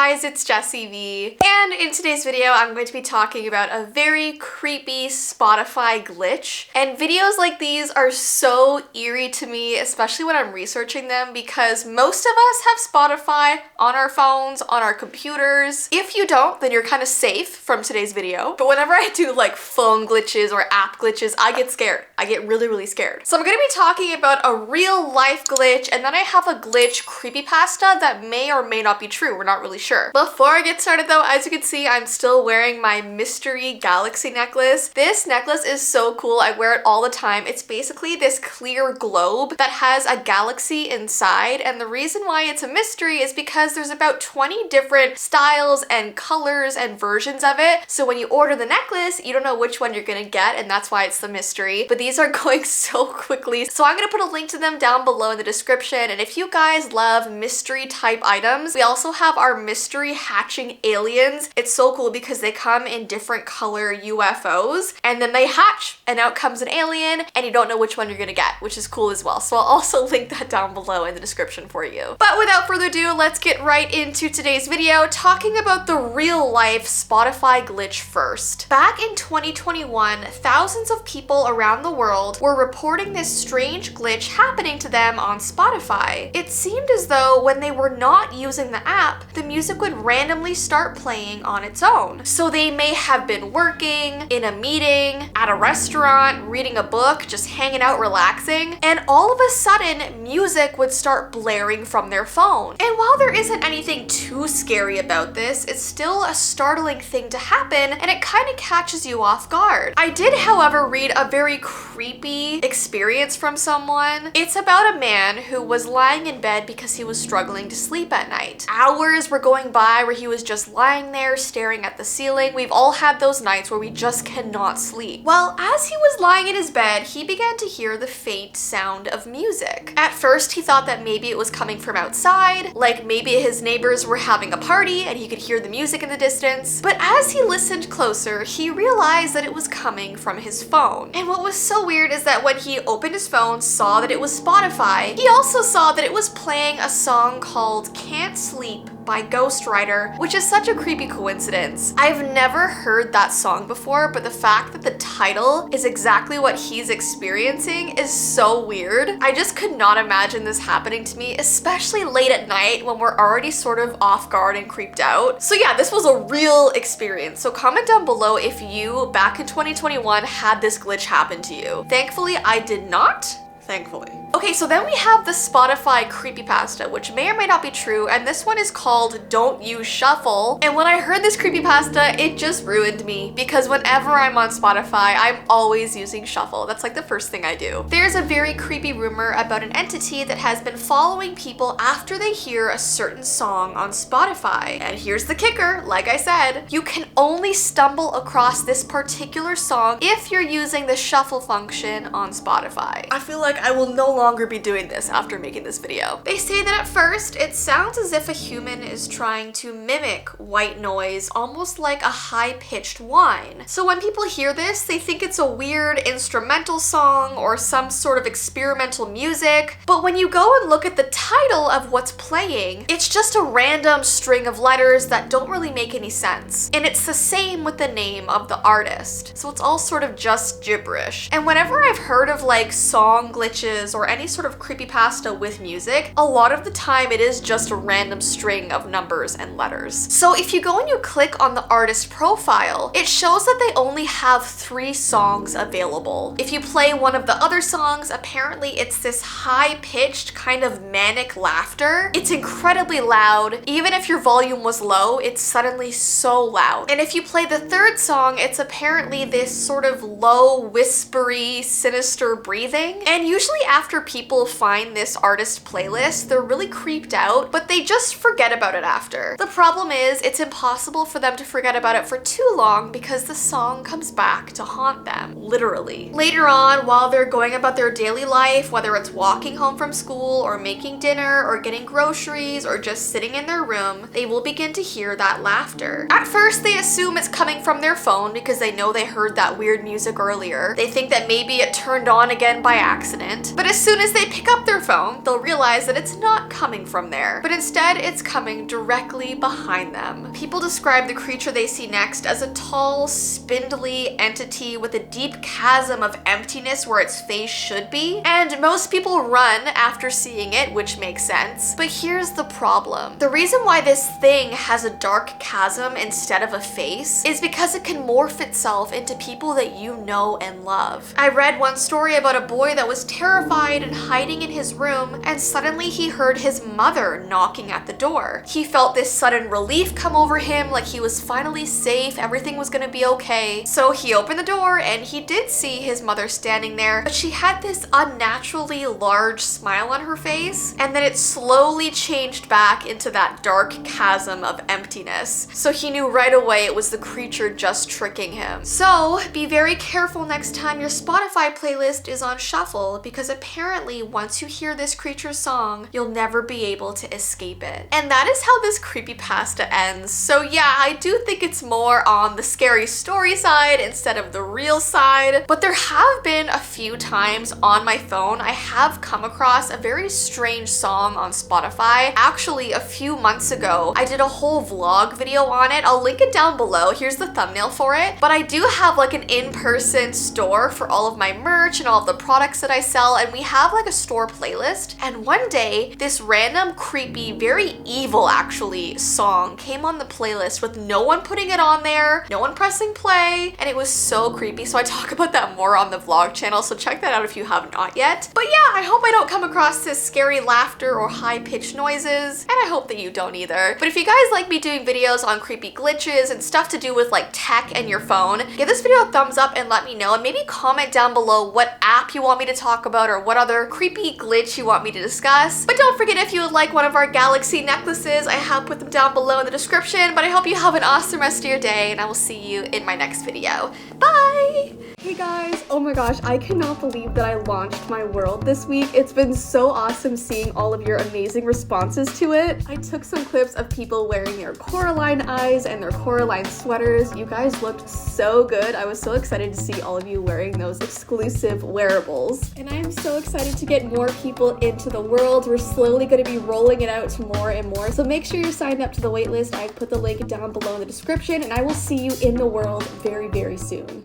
guys, it's Jessii Vee, and in today's video I'm going to be talking about a very creepy Spotify glitch. And videos like these are so eerie to me, especially when I'm researching them, because most of us have Spotify on our phones, on our computers. If you don't, then you're kind of safe from today's video. But whenever I do like phone glitches or app glitches, I get scared. I get really scared. So I'm going to be talking about a real life glitch, and then I have a glitch creepypasta that may or may not be true. We're not really sure. Before I get started though, as you can see, I'm still wearing my mystery galaxy necklace. This necklace is so cool. I wear it all the time. It's basically this clear globe that has a galaxy inside, and the reason why it's a mystery is because there's about 20 different styles and colors and versions of it. So when you order the necklace, you don't know which one you're gonna get, and that's why it's the mystery. But these are going so quickly. So I'm gonna put a link to them down below in the description. And if you guys love mystery type items, we also have our mystery hatching aliens. It's so cool because they come in different color UFOs, and then they hatch and out comes an alien, and you don't know which one you're gonna get, which is cool as well. So I'll also link that down below in the description for you. But without further ado, let's get right into today's video talking about the real life Spotify glitch first. Back in 2021, thousands of people around the world were reporting this strange glitch happening to them on Spotify. It seemed as though when they were not using the app, the music would randomly start playing on its own. So they may have been working, in a meeting, at a restaurant, reading a book, just hanging out relaxing, and all of a sudden music would start blaring from their phone. And while there isn't anything too scary about this, it's still a startling thing to happen, and it kind of catches you off guard. I did, however, read a very creepy experience from someone. It's about a man who was lying in bed because he was struggling to sleep at night. Hours were going by where he was just lying there staring at the ceiling. We've all had those nights where we just cannot sleep. Well, as he was lying in his bed, he began to hear the faint sound of music. At first, he thought that maybe it was coming from outside, like maybe his neighbors were having a party and he could hear the music in the distance. But as he listened closer, he realized that it was coming from his phone. And what was so weird is that when he opened his phone, saw that it was Spotify, he also saw that it was playing a song called Can't Sleep by Ghostwriter, which is such a creepy coincidence. I've never heard that song before, but the fact that the title is exactly what he's experiencing is so weird. I just could not imagine this happening to me, especially late at night when we're already sort of off guard and creeped out. So yeah, this was a real experience. So comment down below if you, back in 2021, had this glitch happen to you. Thankfully, I did not. Thankfully. Okay, so then we have the Spotify creepypasta, which may or may not be true, and this one is called Don't Use Shuffle. And when I heard this creepypasta, it just ruined me, because whenever I'm on Spotify, I'm always using Shuffle. That's like the first thing I do. There's a very creepy rumor about an entity that has been following people after they hear a certain song on Spotify. And here's the kicker, like I said, you can only stumble across this particular song if you're using the Shuffle function on Spotify. I feel like I will no longer be doing this after making this video. They say that at first, it sounds as if a human is trying to mimic white noise, almost like a high-pitched whine. So when people hear this, they think it's a weird instrumental song or some sort of experimental music. But when you go and look at the title of what's playing, it's just a random string of letters that don't really make any sense. And it's the same with the name of the artist. So it's all sort of just gibberish. And whenever I've heard of like song glitches or any sort of creepypasta with music, a lot of the time it is just a random string of numbers and letters. So if you go and you click on the artist profile, it shows that they only have 3 songs available. If you play one of the other songs, apparently it's this high-pitched kind of manic laughter. It's incredibly loud. Even if your volume was low, it's suddenly so loud. And if you play the 3rd song, it's apparently this sort of low, whispery, sinister breathing. And usually after people find this artist playlist, they're really creeped out, but they just forget about it after. The problem is, it's impossible for them to forget about it for too long because the song comes back to haunt them, literally. Later on, while they're going about their daily life, whether it's walking home from school or making dinner or getting groceries or just sitting in their room, they will begin to hear that laughter. At first, they assume it's coming from their phone because they know they heard that weird music earlier. They think that maybe it turned on again by accident. But as soon as they pick up their phone, they'll realize that it's not coming from there, but instead it's coming directly behind them. People describe the creature they see next as a tall, spindly entity with a deep chasm of emptiness where its face should be, and most people run after seeing it, which makes sense. But here's the problem. The reason why this thing has a dark chasm instead of a face is because it can morph itself into people that you know and love. I read one story about a boy that was terrified and hiding in his room, and suddenly he heard his mother knocking at the door. He felt this sudden relief come over him, like he was finally safe, everything was gonna be okay. So he opened the door and he did see his mother standing there, but she had this unnaturally large smile on her face, and then it slowly changed back into that dark chasm of emptiness. So he knew right away it was the creature just tricking him. So be very careful next time your Spotify playlist is on shuffle, because apparently once you hear this creature's song, you'll never be able to escape it. And that is how this creepypasta ends. So yeah, I do think it's more on the scary story side instead of the real side, but there have been a few times on my phone I have come across a very strange song on Spotify. Actually, a few months ago, I did a whole vlog video on it. I'll link it down below. Here's the thumbnail for it. But I do have like an in-person store for all of my merch and all of the products that I sell, and we have like a store playlist. And one day, this random creepy, very evil actually, song came on the playlist with no one putting it on there, no one pressing play, and it was so creepy. So I talk about that more on the vlog channel, so check that out if you have not yet. But yeah, I hope I don't come across this scary laughter or high-pitched noises, and I hope that you don't either. But if you guys like me doing videos on creepy glitches and stuff to do with like tech and your phone, give this video a thumbs up and let me know, and maybe comment down below what app you want me to talk about or what other creepy glitch you want me to discuss. But don't forget, if you would like one of our galaxy necklaces, I have put them down below in the description. But I hope you have an awesome rest of your day, and I will see you in my next video. Bye! Hey guys, oh my gosh, I cannot believe that I launched my world this week. It's been so awesome seeing all of your amazing responses to it. I took some clips of people wearing their Coraline eyes and their Coraline sweaters. You guys looked so good. I was so excited to see all of you wearing those exclusive wearables. And I am so excited to get more people into the world. We're slowly going to be rolling it out to more and more. So make sure you're signed up to the waitlist. I put the link down below in the description, and I will see you in the world very, very soon.